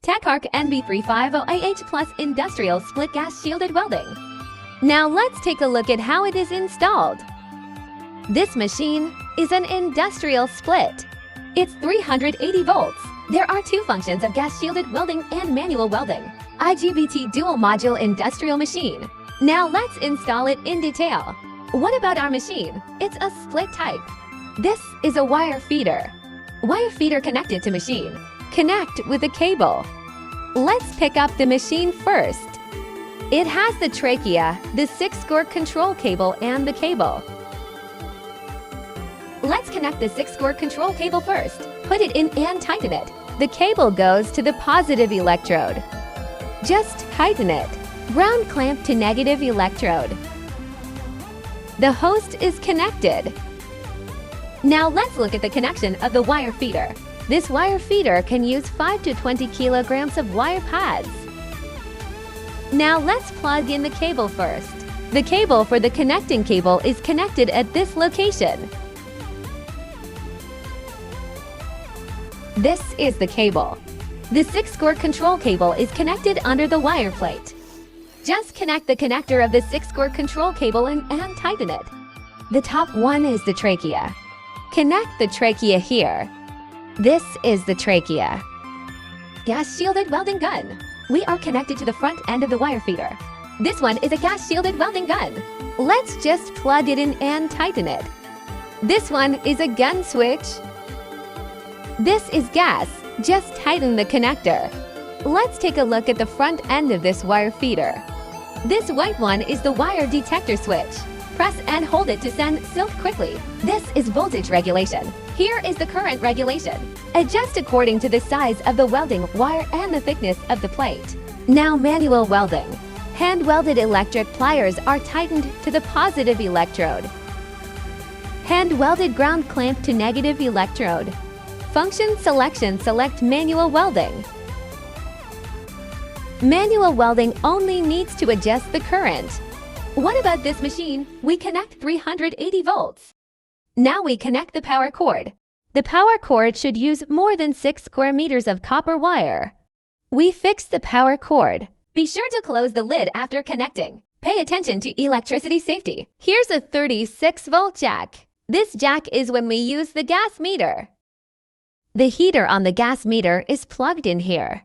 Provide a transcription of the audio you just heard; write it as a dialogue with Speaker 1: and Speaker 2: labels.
Speaker 1: TECHARC NB350HI Industrial Split Gas Shielded Welding. Now let's take a look at how it is installed. This machine is an industrial split. It's 380 volts. There are two functions of gas shielded welding and manual welding. IGBT dual module industrial machine. Now let's install it in detail. What about our machine? It's a split type. This is a wire feeder. Wire feeder connected to machine. Connect with a cable. Let's pick up the machine first. It has the trachea, the 6-score control cable, and the cable. Let's connect the 6-score control cable first. Put it in and tighten it. The cable goes to the positive electrode. Just tighten it. Ground clamp to negative electrode. The host is connected. Now let's look at the connection of the wire feeder. This wire feeder can use 5 to 20 kilograms of wire pads. Now let's plug in the cable first. The cable for the connecting cable is connected at this location. This is the cable. The 6-score control cable is connected under the wire plate. Just connect the connector of the 6-score control cable and tighten it. The top one is the trachea. Connect the trachea here. This is the trachea. Gas shielded welding gun. We are connected to the front end of the wire feeder. This one is a gas shielded welding gun. Let's just plug it in and tighten it. This one is a gun switch. This is gas. Just tighten the connector. Let's take a look at the front end of this wire feeder. This white one is the wire detector switch. Press and hold it to send silk quickly. This is voltage regulation. Here is the current regulation. Adjust according to the size of the welding wire and the thickness of the plate. Now manual welding. Hand-welded electric pliers are tightened to the positive electrode. Hand-welded ground clamp to negative electrode. Function selection, select manual welding. Manual welding only needs to adjust the current. What about this machine? We connect 380 volts. Now we connect the power cord. The power cord should use more than 6 square meters of copper wire. We fix the power cord. Be sure to close the lid after connecting. Pay attention to electricity safety. Here's a 36-volt jack. This jack is when we use the gas meter. The heater on the gas meter is plugged in here.